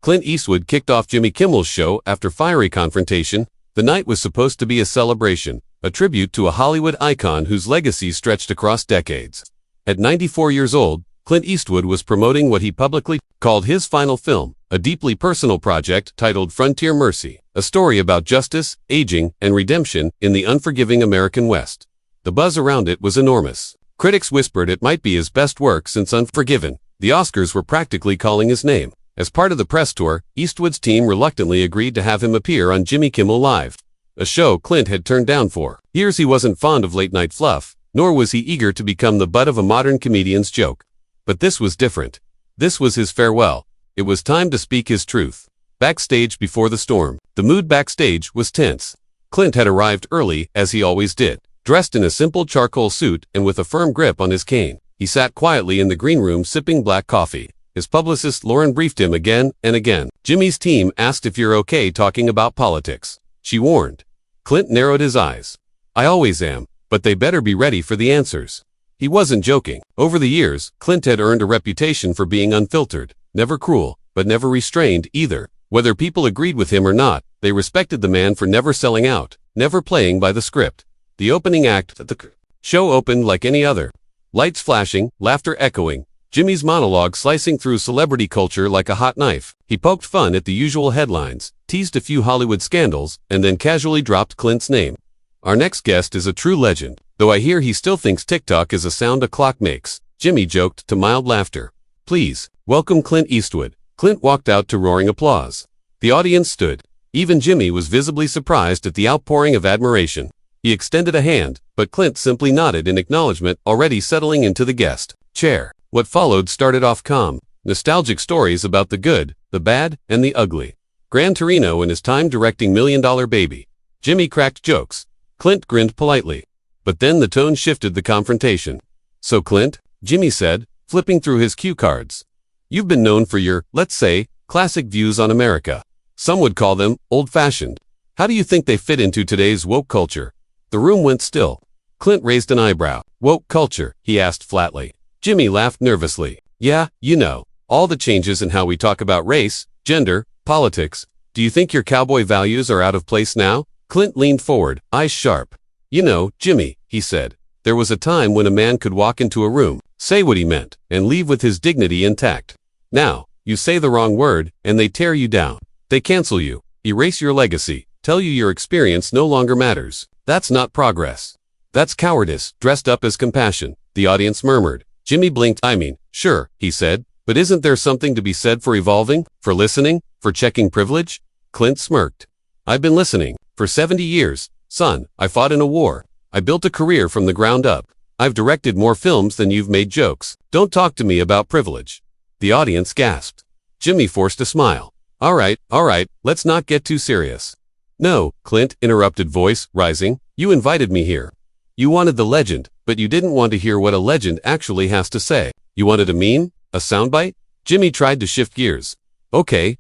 Clint Eastwood kicked off Jimmy Kimmel's show after fiery confrontation. The night was supposed to be a celebration, a tribute to a Hollywood icon whose legacy stretched across decades. At 94 years old, Clint Eastwood was promoting what he publicly called his final film, a deeply personal project titled Frontier Mercy, a story about justice, aging, and redemption in the unforgiving American West. The buzz around it was enormous. Critics whispered it might be his best work since Unforgiven. The Oscars were practically calling his name. As part of the press tour, Eastwood's team reluctantly agreed to have him appear on Jimmy Kimmel Live, a show Clint had turned down for years. He wasn't fond of late-night fluff, nor was he eager to become the butt of a modern comedian's joke. But this was different. This was his farewell. It was time to speak his truth. Backstage before the storm, the mood backstage was tense. Clint had arrived early, as he always did, dressed in a simple charcoal suit and with a firm grip on his cane. He sat quietly in the green room sipping black coffee. His publicist Lauren briefed him again and again. Jimmy's team asked if you're okay talking about politics, she warned. Clint narrowed his eyes. I always am, but they better be ready for the answers. He wasn't joking. Over the years, Clint had earned a reputation for being unfiltered, never cruel, but never restrained either. Whether people agreed with him or not, they respected the man for never selling out, never playing by the script. The opening act of the show opened like any other. Lights flashing, laughter echoing, Jimmy's monologue slicing through celebrity culture like a hot knife. He poked fun at the usual headlines, teased a few Hollywood scandals, and then casually dropped Clint's name. Our next guest is a true legend, though I hear he still thinks TikTok is a sound a clock makes. Jimmy joked to mild laughter. Please, welcome Clint Eastwood. Clint walked out to roaring applause. The audience stood. Even Jimmy was visibly surprised at the outpouring of admiration. He extended a hand, but Clint simply nodded in acknowledgement, already settling into the guest chair. What followed started off calm, nostalgic stories about the good, the bad, and the ugly. Gran Torino and his time directing $1 Million Baby. Jimmy cracked jokes. Clint grinned politely. But then the tone shifted. The confrontation. So Clint, Jimmy said, flipping through his cue cards. You've been known for your, let's say, classic views on America. Some would call them old-fashioned. How do you think they fit into today's woke culture? The room went still. Clint raised an eyebrow. Woke culture, he asked flatly. Jimmy laughed nervously. Yeah, you know, all the changes in how we talk about race, gender, politics. Do you think your cowboy values are out of place now? Clint leaned forward, eyes sharp. You know, Jimmy, he said, there was a time when a man could walk into a room, say what he meant, and leave with his dignity intact. Now, you say the wrong word, and they tear you down. They cancel you, erase your legacy, tell you your experience no longer matters. That's not progress. That's cowardice, dressed up as compassion, the audience murmured. Jimmy blinked. I mean, sure, he said, but isn't there something to be said for evolving, for listening, for checking privilege? Clint smirked. I've been listening, for 70 years, son. I fought in a war. I built a career from the ground up. I've directed more films than you've made jokes. Don't talk to me about privilege. The audience gasped. Jimmy forced a smile. All right, let's not get too serious. No, Clint, interrupted voice, rising, you invited me here. You wanted the legend, but you didn't want to hear what a legend actually has to say. You wanted a meme? A soundbite? Jimmy tried to shift gears. Okay,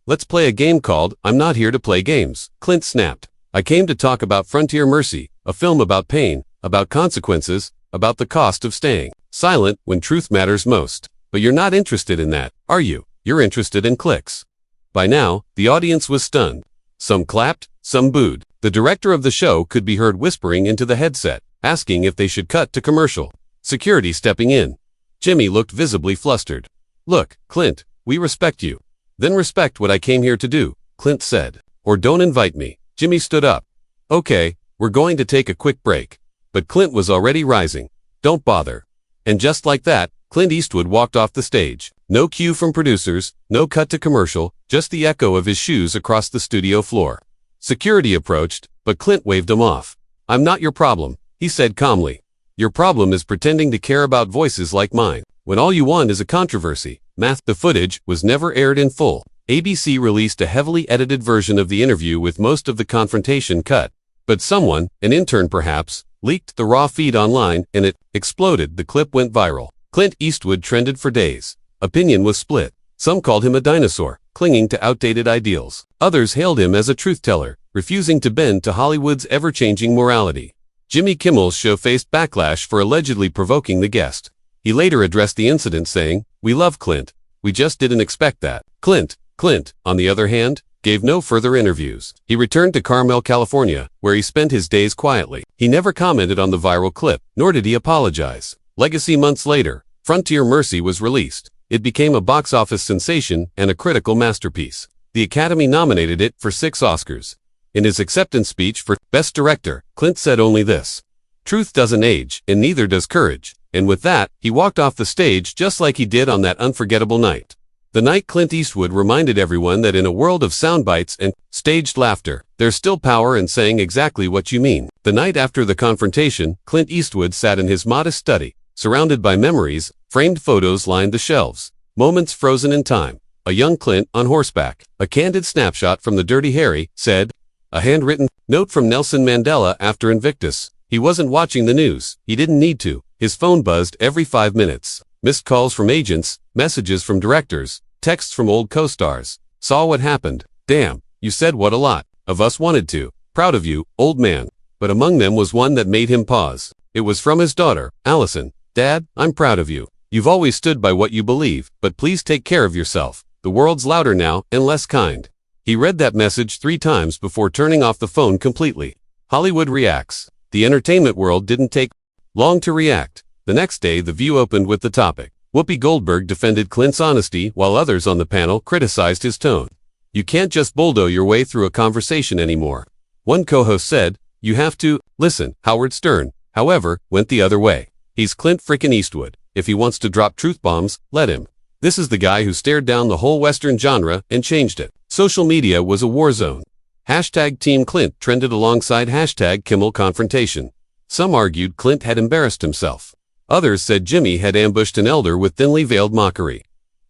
let's play a game called I'm Not Here to Play Games, Clint snapped. I came to talk about Frontier Mercy, a film about pain, about consequences, about the cost of staying silent when truth matters most. But you're not interested in that, are you? You're interested in clicks. By now, the audience was stunned. Some clapped, some booed. The director of the show could be heard whispering into the headset, asking if they should cut to commercial. Security stepping in. Jimmy looked visibly flustered. Look, Clint, we respect you. Then respect what I came here to do, Clint said. Or don't invite me. Jimmy stood up. Okay, we're going to take a quick break. But Clint was already rising. Don't bother. And just like that, Clint Eastwood walked off the stage. No cue from producers, no cut to commercial, just the echo of his shoes across the studio floor. Security approached, but Clint waved him off. I'm not your problem, he said calmly. Your problem is pretending to care about voices like mine, when all you want is a controversy. The footage was never aired in full. ABC released a heavily edited version of the interview with most of the confrontation cut. But someone, an intern perhaps, leaked the raw feed online and it exploded. The clip went viral. Clint Eastwood trended for days. Opinion was split. Some called him a dinosaur, clinging to outdated ideals. Others hailed him as a truth-teller, refusing to bend to Hollywood's ever-changing morality. Jimmy Kimmel's show faced backlash for allegedly provoking the guest. He later addressed the incident saying, "We love Clint. We just didn't expect that." Clint Clint, on the other hand, gave no further interviews. He returned to Carmel, California, where he spent his days quietly. He never commented on the viral clip, nor did he apologize. Legacy months later, Frontier Mercy was released. It became a box office sensation and a critical masterpiece. The Academy nominated it for 6 Oscars. In his acceptance speech for Best Director, Clint said only this: "Truth doesn't age, and neither does courage." And with that, he walked off the stage just like he did on that unforgettable night. The night Clint Eastwood reminded everyone that in a world of sound bites and staged laughter, there's still power in saying exactly what you mean. The night after the confrontation, Clint Eastwood sat in his modest study, surrounded by memories. Framed photos lined the shelves, moments frozen in time. A young Clint on horseback, a candid snapshot from the Dirty Harry, said, a handwritten note from Nelson Mandela after Invictus. He wasn't watching the news. He didn't need to. His phone buzzed every 5 minutes. Missed calls from agents, messages from directors, texts from old co-stars. Saw what happened. Damn, you said what a lot of us wanted to. Proud of you, old man. But among them was one that made him pause. It was from his daughter, Allison. Dad, I'm proud of you. You've always stood by what you believe, but please take care of yourself. The world's louder now and less kind. He read that message 3 times before turning off the phone completely. Hollywood reacts. The entertainment world didn't take long to react. The next day, The View opened with the topic. Whoopi Goldberg defended Clint's honesty while others on the panel criticized his tone. You can't just bulldoze your way through a conversation anymore. One co-host said, you have to listen. Howard Stern, however, went the other way. He's Clint frickin' Eastwood. If he wants to drop truth bombs, let him. This is the guy who stared down the whole Western genre and changed it. Social media was a war zone. Hashtag Team Clint trended alongside hashtag Kimmel Confrontation. Some argued Clint had embarrassed himself. Others said Jimmy had ambushed an elder with thinly veiled mockery.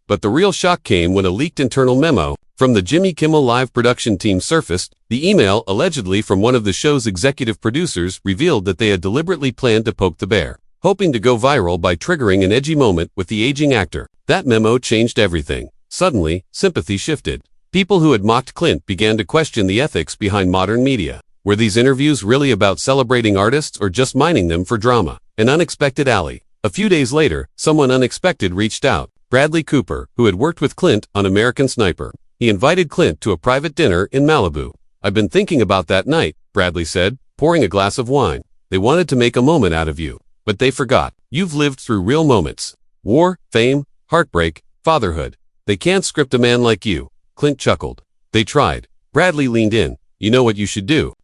But the real shock came when a leaked internal memo from the Jimmy Kimmel live production team surfaced. The email, allegedly from one of the show's executive producers, revealed that they had deliberately planned to poke the bear, hoping to go viral by triggering an edgy moment with the aging actor. That memo changed everything. Suddenly, sympathy shifted. People who had mocked Clint began to question the ethics behind modern media. Were these interviews really about celebrating artists or just mining them for drama? An unexpected alley. A few days later, someone unexpected reached out. Bradley Cooper, who had worked with Clint on American Sniper. He invited Clint to a private dinner in Malibu. I've been thinking about that night, Bradley said, pouring a glass of wine. They wanted to make a moment out of you. But they forgot. You've lived through real moments. War, fame, heartbreak, fatherhood. They can't script a man like you. Clint chuckled. They tried. Bradley leaned in. You know what you should do?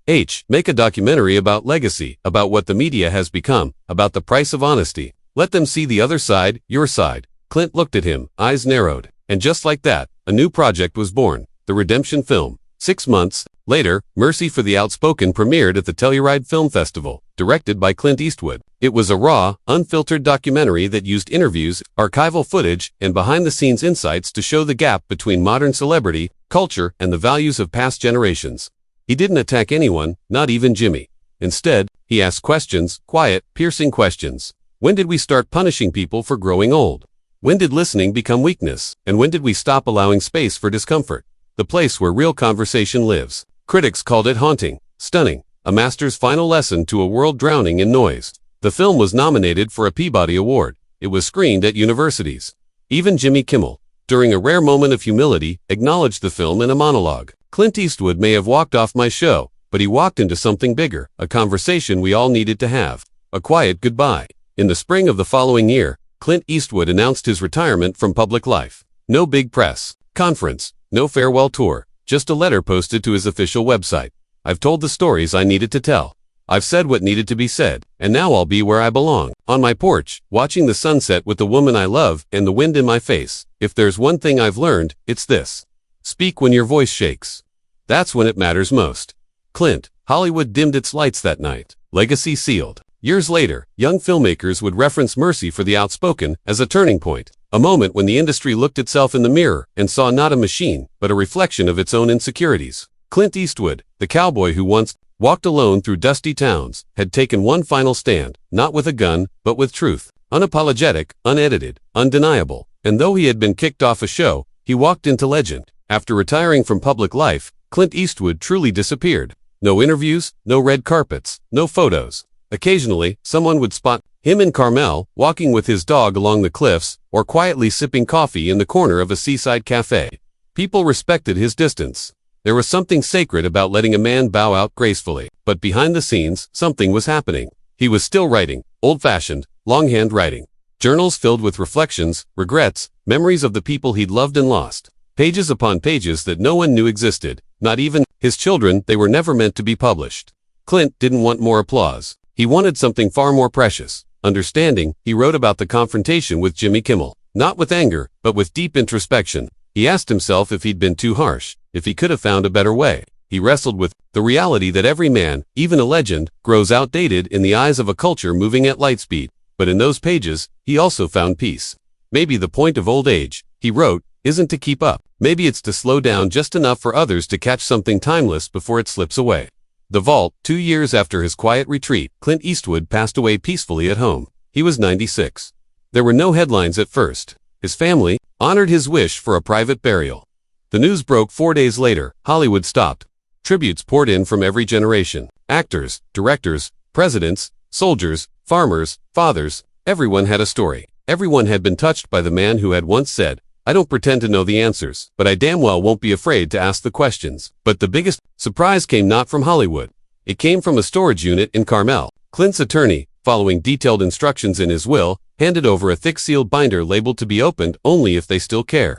Make a documentary about legacy, about what the media has become, about the price of honesty. Let them see the other side, your side. Clint looked at him, eyes narrowed. And just like that, a new project was born. The Redemption film. 6 months later, Mercy for the Outspoken premiered at the Telluride Film Festival, directed by Clint Eastwood. It was a raw, unfiltered documentary that used interviews, archival footage, and behind-the-scenes insights to show the gap between modern celebrity, culture, and the values of past generations. He didn't attack anyone, not even Jimmy. Instead, he asked questions, quiet, piercing questions. When did we start punishing people for growing old? When did listening become weakness? And when did we stop allowing space for discomfort? The place where real conversation lives. Critics called it haunting, stunning, a master's final lesson to a world drowning in noise. The film was nominated for a Peabody Award. It was screened at universities. Even Jimmy Kimmel, during a rare moment of humility, acknowledged the film in a monologue. Clint Eastwood may have walked off my show, but he walked into something bigger, a conversation we all needed to have. A quiet goodbye. In the spring of the following year, Clint Eastwood announced his retirement from public life. No big press conference, no farewell tour, just a letter posted to his official website. I've told the stories I needed to tell. I've said what needed to be said, and now I'll be where I belong, on my porch, watching the sunset with the woman I love and the wind in my face. If there's one thing I've learned, it's this. Speak when your voice shakes. That's when it matters most. Clint. Hollywood dimmed its lights that night. Legacy sealed. Years later, young filmmakers would reference Mercy for the Outspoken as a turning point, a moment when the industry looked itself in the mirror and saw not a machine, but a reflection of its own insecurities. Clint Eastwood, the cowboy who once walked alone through dusty towns, had taken one final stand, not with a gun, but with truth. Unapologetic, unedited, undeniable. And though he had been kicked off a show, he walked into legend. After retiring from public life, Clint Eastwood truly disappeared. No interviews, no red carpets, no photos. Occasionally, someone would spot him in Carmel, walking with his dog along the cliffs, or quietly sipping coffee in the corner of a seaside cafe. People respected his distance. There was something sacred about letting a man bow out gracefully. But behind the scenes, something was happening. He was still writing, old-fashioned, longhand writing. Journals filled with reflections, regrets, memories of the people he'd loved and lost. Pages upon pages that no one knew existed, not even his children. They were never meant to be published. Clint didn't want more applause. He wanted something far more precious. Understanding, he wrote about the confrontation with Jimmy Kimmel. Not with anger, but with deep introspection. He asked himself if he'd been too harsh, if he could have found a better way. He wrestled with the reality that every man, even a legend, grows outdated in the eyes of a culture moving at light speed. But in those pages, he also found peace. Maybe the point of old age, he wrote, isn't to keep up. Maybe it's to slow down just enough for others to catch something timeless before it slips away. The Vault. 2 years after his quiet retreat, Clint Eastwood passed away peacefully at home. He was 96. There were no headlines at first. His family honored his wish for a private burial. The news broke 4 days later. Hollywood stopped. Tributes poured in from every generation. Actors, directors, presidents, soldiers, farmers, fathers. Everyone had a story. Everyone had been touched by the man who had once said, "I don't pretend to know the answers, but I damn well won't be afraid to ask the questions." But the biggest surprise came not from Hollywood. It came from a storage unit in Carmel. Clint's attorney, following detailed instructions in his will, handed over a thick sealed binder labeled to be opened only if they still care.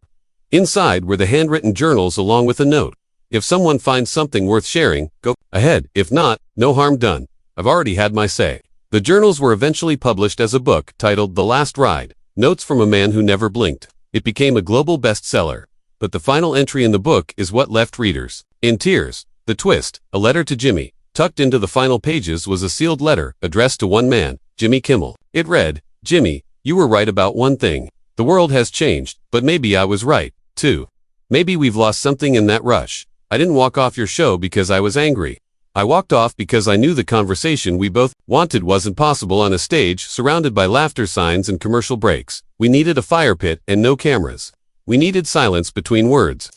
Inside were the handwritten journals along with a note. If someone finds something worth sharing, go ahead. If not, no harm done. I've already had my say. The journals were eventually published as a book titled The Last Ride, Notes from a Man Who Never Blinked. It became a global bestseller. But the final entry in the book is what left readers in tears. The twist, a letter to Jimmy. Tucked into the final pages was a sealed letter addressed to one man, Jimmy Kimmel. It read, "Jimmy, you were right about one thing. The world has changed, but maybe I was right, too. Maybe we've lost something in that rush. I didn't walk off your show because I was angry. I walked off because I knew the conversation we both wanted wasn't possible on a stage surrounded by laughter signs and commercial breaks. We needed a fire pit and no cameras. We needed silence between words.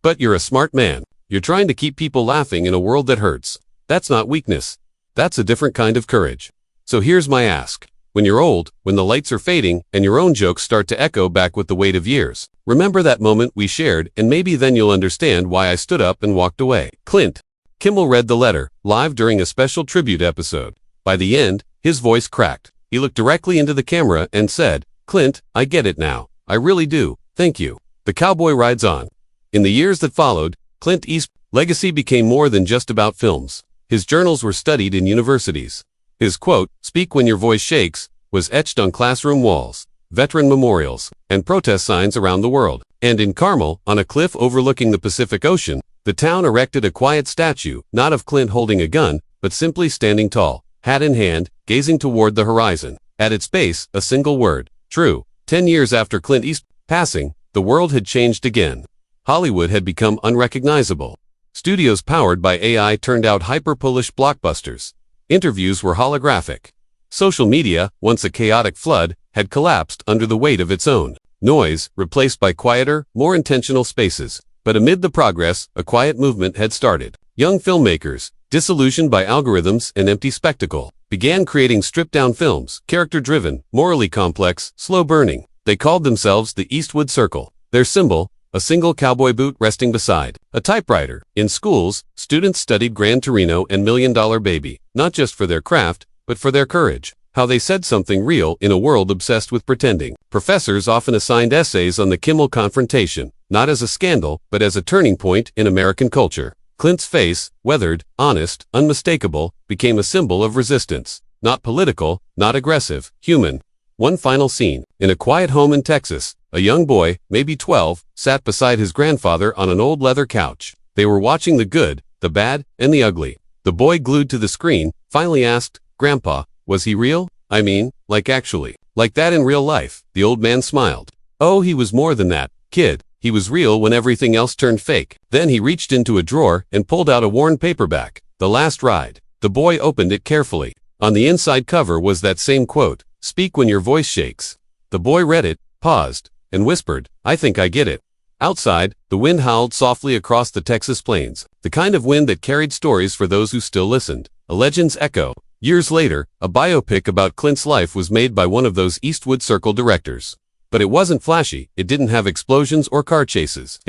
But you're a smart man. You're trying to keep people laughing in a world that hurts. That's not weakness. That's a different kind of courage. So here's my ask. When you're old, when the lights are fading, and your own jokes start to echo back with the weight of years, remember that moment we shared, and maybe then you'll understand why I stood up and walked away." Clint Kimmel read the letter, live during a special tribute episode. By the end, his voice cracked. He looked directly into the camera and said, "Clint, I get it now. I really do. Thank you." The cowboy rides on. In the years that followed, Clint Eastwood's legacy became more than just about films. His journals were studied in universities. His quote, "Speak when your voice shakes," was etched on classroom walls, veteran memorials, and protest signs around the world. And in Carmel, on a cliff overlooking the Pacific Ocean, the town erected a quiet statue, not of Clint holding a gun, but simply standing tall, hat in hand, gazing toward the horizon. At its base, a single word, true. 10 years after Clint Eastwood's passing, the world had changed again. Hollywood had become unrecognizable. Studios powered by AI turned out hyper-Polish blockbusters. Interviews were holographic. Social media, once a chaotic flood, had collapsed under the weight of its own noise, replaced by quieter, more intentional spaces. But amid the progress, a quiet movement had started. Young filmmakers, disillusioned by algorithms and empty spectacle, began creating stripped-down films, character-driven, morally complex, slow-burning. They called themselves the Eastwood Circle. Their symbol, a single cowboy boot resting beside a typewriter. In schools, students studied Gran Torino and Million Dollar Baby, not just for their craft, but for their courage. How they said something real in a world obsessed with pretending. Professors often assigned essays on the Kimmel confrontation, not as a scandal, but as a turning point in American culture. Clint's face, weathered, honest, unmistakable, became a symbol of resistance. Not political, not aggressive, human. One final scene. In a quiet home in Texas, a young boy, maybe 12, sat beside his grandfather on an old leather couch. They were watching the good, the bad, and the ugly. The boy, glued to the screen, finally asked, "Grandpa, was he real? I mean, like actually. Like that in real life?" The old man smiled. "Oh, he was more than that, kid. He was real when everything else turned fake." Then he reached into a drawer and pulled out a worn paperback. The Last Ride. The boy opened it carefully. On the inside cover was that same quote, "Speak when your voice shakes." The boy read it, paused, and whispered, "I think I get it." Outside, the wind howled softly across the Texas plains, the kind of wind that carried stories for those who still listened. A legend's echo. Years later, a biopic about Clint's life was made by one of those Eastwood Circle directors. But it wasn't flashy. It didn't have explosions or car chases.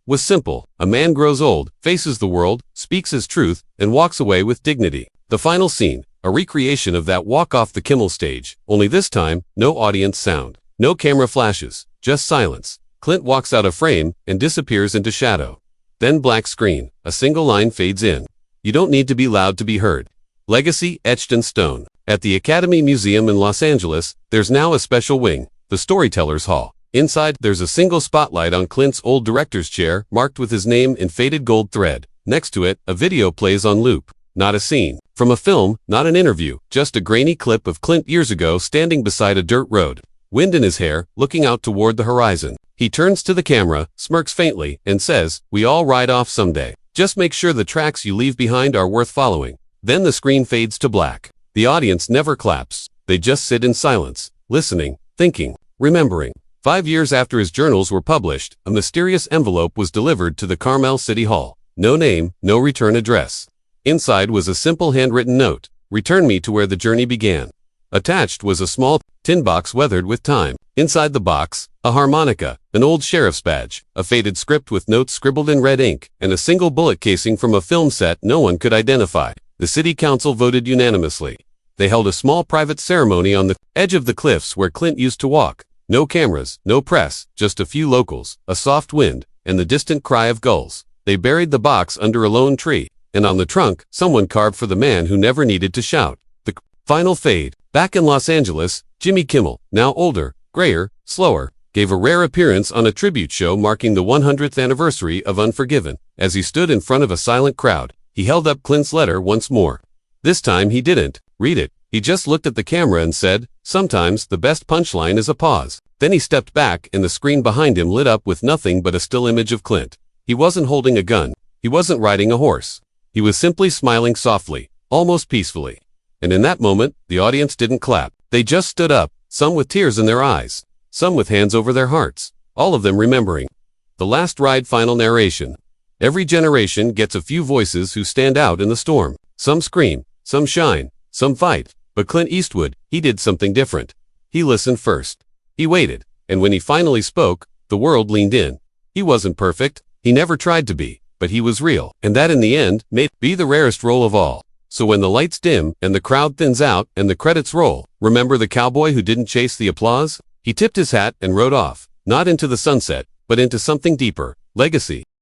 was simple. A man grows old, faces the world, speaks his truth, and walks away with dignity. The final scene, a recreation of that walk off the Kimmel stage, only this time, no audience sound. No camera flashes, just silence. Clint walks out of frame and disappears into shadow. Then black screen, a single line fades in. You don't need to be loud to be heard. Legacy etched in stone. At the Academy Museum in Los Angeles, there's now a special wing, the Storyteller's Hall. Inside, there's a single spotlight on Clint's old director's chair, marked with his name in faded gold thread. Next to it, a video plays on loop. Not a scene from a film, not an interview, just a grainy clip of Clint years ago standing beside a dirt road. Wind in his hair, looking out toward the horizon. He turns to the camera, smirks faintly, and says, "We all ride off someday. Just make sure the tracks you leave behind are worth following." Then the screen fades to black. The audience never claps. They just sit in silence, listening, thinking, remembering. 5 years after his journals were published, a mysterious envelope was delivered to the Carmel City Hall. No name, no return address. Inside was a simple handwritten note, "Return me to where the journey began." Attached was a small tin box weathered with time. Inside the box, a harmonica, an old sheriff's badge, a faded script with notes scribbled in red ink, and a single bullet casing from a film set no one could identify. The city council voted unanimously. They held a small private ceremony on the edge of the cliffs where Clint used to walk. No cameras, no press, just a few locals, a soft wind, and the distant cry of gulls. They buried the box under a lone tree, and on the trunk, someone carved for the man who never needed to shout. The final fade. Back in Los Angeles, Jimmy Kimmel, now older, grayer, slower, gave a rare appearance on a tribute show marking the 100th anniversary of Unforgiven. As he stood in front of a silent crowd, he held up Clint's letter once more. This time he didn't read it. He just looked at the camera and said, "Sometimes the best punchline is a pause." Then he stepped back and the screen behind him lit up with nothing but a still image of Clint. He wasn't holding a gun. He wasn't riding a horse. He was simply smiling softly, almost peacefully. And in that moment, the audience didn't clap. They just stood up, some with tears in their eyes, some with hands over their hearts, all of them remembering. The last ride final narration. Every generation gets a few voices who stand out in the storm. Some scream, some shine, some fight. But Clint Eastwood, he did something different. He listened first. He waited, and when he finally spoke, the world leaned in. He wasn't perfect. He never tried to be, but he was real. And that in the end may be the rarest role of all. So when the lights dim and the crowd thins out and the credits roll, remember the cowboy who didn't chase the applause? He tipped his hat and rode off, not into the sunset, but into something deeper, legacy.